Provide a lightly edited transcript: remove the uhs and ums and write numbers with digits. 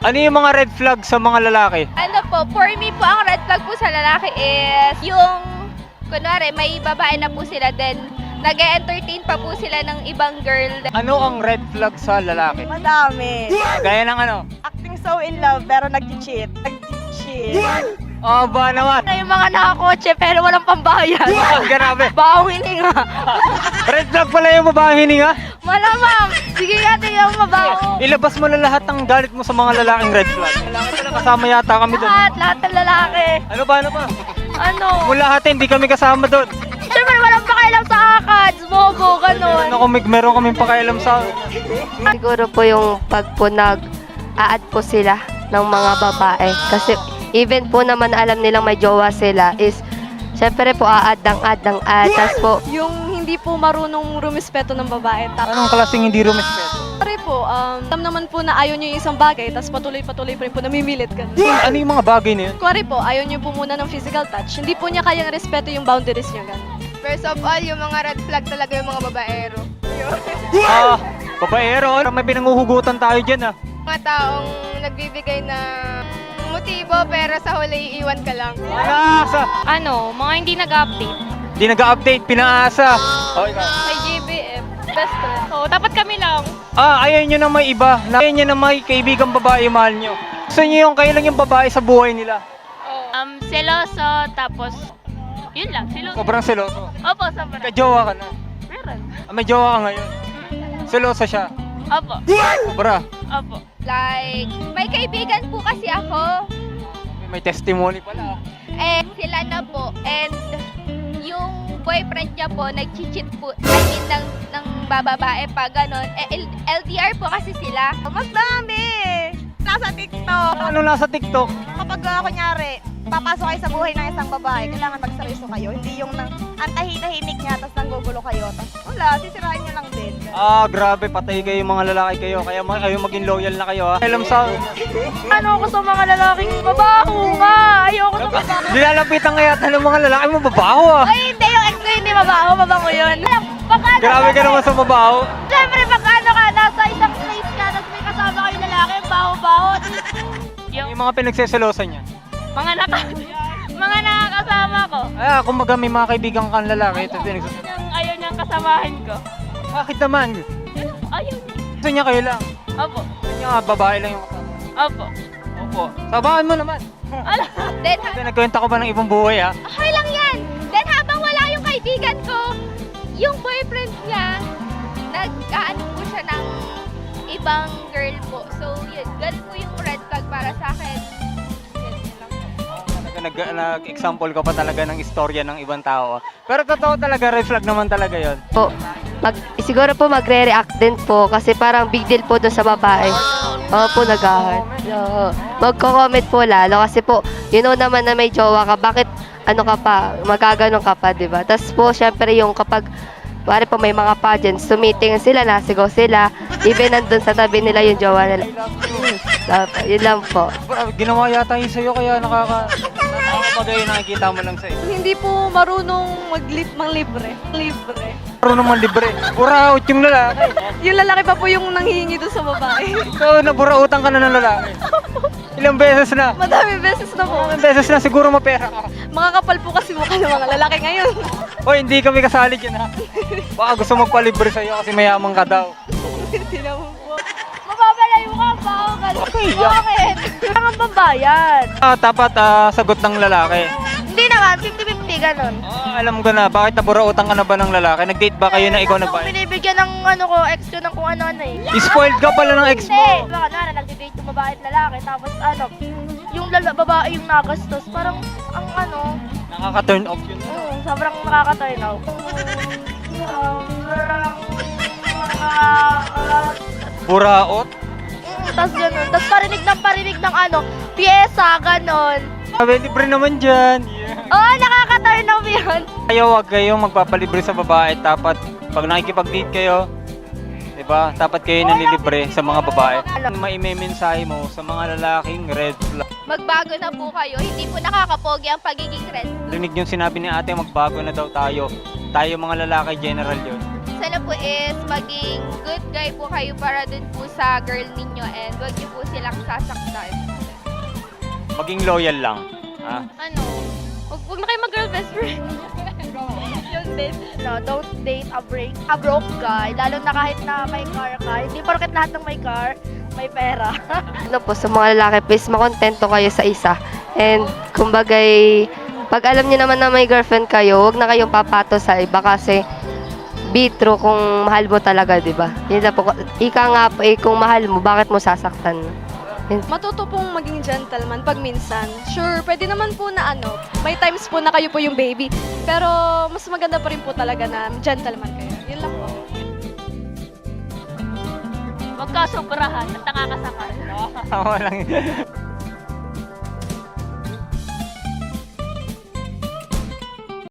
Ano yung mga red flag sa mga lalaki? Ano po, for me po, ang red flag po sa lalaki is yung, kunwari, may babae na po sila, then nag-entertain pa po sila ng ibang girl. Ano ang red flag sa lalaki? Madami. Gaya ng ano? Acting so in love pero nag-cheat. Nag-cheat. Oh, ba naman? Yung mga nakakotse pero walang pambayad. Grabe. Bawang hininga. Red flag pala yung babaeng hininga? Malamang. Sige nga, tingnan mo mabaho. Ilabas mo na lahat ng galit mo sa mga lalaking red flag. Kasama yata kami doon. Lahat ng lalaki. Ano ba? Ano? Mula lahat hindi kami kasama doon. Siyempre, walang pakialam sa akads, bobo, ganun. Meron kaming pakialam sa... Siguro po yung pag po nag-a-add po sila ng mga babae. Kasi even po naman alam nilang may jowa sila is syempre po a-add ng add ng add. Tapos po, Yung hindi po marunong rumispeto ng babae. Anong klaseng hindi rumispeto? Pare po, alam naman po na ayaw nyo yung isang bagay, tapos patuloy-patuloy pa rin po namimilit ka. Ano yung mga bagay na yun? Kuwari po, ayaw nyo po muna ng physical touch. Hindi po niya kayang respeto yung boundaries nyo. Ganun. First of all, yung mga red flag talaga yung mga babaero. Babaero. May pinanguhugutan tayo dyan ah. Mga taong nagbibigay na motibo pero sa huli iiwan ka lang. Pinaasa. Mga hindi nag-update. Di nag-update, pinaasa. Oh, ikaw. May GBF, best friend. So, dapat kami lang. Ayaw nyo na may iba. Ayaw nyo na may kaibigang babae mahal nyo. Gusto nyo yung kayo lang yung babae sa buhay nila. Seloso, tapos, yun lang, seloso. Sobrang seloso. Opo, sobra. Kajowa ka na. Meron. May jowa ka ngayon. Seloso siya. Opo, Sobra. opo. Like, may kaibigan po kasi ako. May testimony pala. Eh, sila na po. And yung boyfriend niya po, nag-cheat po. I mean, ng bababae pa, ganon. LDR po kasi sila. Mas dami. Nasa TikTok. Ano nasa TikTok? Kapag kunyari, papasok kayo sa buhay ng isang babae, kailangan magseryoso kayo. Hindi yung ang tahimik niya, tapos nanggugulo kayo. Tapos wala, sisirain niya lang din. Grabe, patay kayo mga lalaki kayo. Kaya kayo maging loyal na kayo ha. Alam sa... Ano ako sa mga lalaking babaho nga? Ayoko sa babaho. Nilalapitan kaya ng mga lalaki mo babaho ah. Ay, hindi. Yung ex ko hindi mabaho. Mabango yun. Pagkano Grabe ka naman sa babaho. Siyempre, pagkano ka, nasa isang place ka, tapos may kasama kayong lalaki, ang baho-baho. Yung mga pinagseselosan niya. Mga nakakasama ko. Kumbaga may mga kaibigan kang lalaki. Ito Ayaw niyang kasamahan ko. Bakit naman? Ayaw. Gusto niya kayo lang. Opo, Gusto niya babae lang yung kasama. opo. Opo. Sabahan mo naman. Then, Kasi nagkwenta ko ba ng ibang buhay ha? okay lang yan. Then, habang wala yung kaibigan ko, yung boyfriend niya, nag-ano po siya ng ibang girl po. So, yun. Ganun po yung red flag para sa akin. Yun lang po. Nag-example ka pa talaga ng istorya ng ibang tao. Pero totoo talaga, red flag naman talaga yon. po siguro po magre-react din po kasi parang big deal po doon sa babae. Po, nag-heart. Magko-comment po lalo kasi po, you know naman na may jowa ka, bakit ano ka pa, magaganon ka pa, di ba? Tapos po, syempre yung kapag pare po may mga pageants, tumitingin sila, nasigaw sila, even nandun sa tabi nila yung jowa nila. Yun lang po. Ginawa yata yun sa'yo kaya nakakapagay nakikita mo lang sa'yo. Hindi po marunong manglibre. Libre. Marunong man libre. Buraot yung lalaki. Yung lalaki pa po yung nanghihingi doon sa babae. So, naburautang ka na ng lalaki. Ilang beses na? Madami beses na po. Ilang beses na siguro mapera ka. Mga kapal po kasi mukha ng mga lalaki ngayon. Hoy, hindi kami kasali dyan ha. Baka gusto magpalibre sa'yo kasi mayaman ka daw. Hindi naman po. Mababalayo ka, baho ka. Bakit? Kailangan pambayad. Dapat sagot ng lalaki. Hindi naman, 50-50 ganun. Alam ko na, bakit naburautang ka na ba ng lalaki? Nag-date ba kayo na ikaw Ako nagbayad? binibigyan ng ex ko ng kung ano-ano eh. Spoiled ka pala ng ex mo. Hindi. Baka na, nag-date yung babae at lalaki. Tapos yung babae yung nagastos. Parang, Nakaka-turn off yun. sobrang nakaka-turn out. Buraot? Tapos ganun. Tapos parinig ng pyesa, ganun. Libre naman dyan. Yeah. Oo, nakaka-turn off yun. Wag kayong magpapalibre sa babae. Dapat pag nakikipag-date kayo, diba? Dapat kayo nalilibre sa mga babae. Maimemensahe mo sa mga lalaking red flag. Magbago na po kayo. Hindi po nakakapogi ang pagiging red. Rinig yung sinabi ni ate, magbago na daw tayo. Tayo mga lalaki, general yun. sana po is maging good guy po kayo para dun po sa girl ninyo and wag niyo po silang sasaktan. Maging loyal lang. Ah. Ano? Huwag na kayo mag-girl best friend. Yun din. No, don't date a broke guy, lalo na kahit na may car ka. Hindi porket lahat ng may car, may pera. Ano po, sa mga lalaki, please makontento kayo sa isa. And kumbagay, pag alam niyo naman na may girlfriend kayo, huwag na kayong papato sa iba kasi be true kung mahal mo talaga, di ba? Yun na po, ika nga po, kung mahal mo, bakit mo sasaktan? Matuto pong maging gentleman pag minsan. Sure, pwede naman po na may times po na kayo po yung baby. Pero mas maganda pa rin po talaga na gentleman kayo. Yun lang po. Huwag ka sobrahan at nakakasakal. Walang,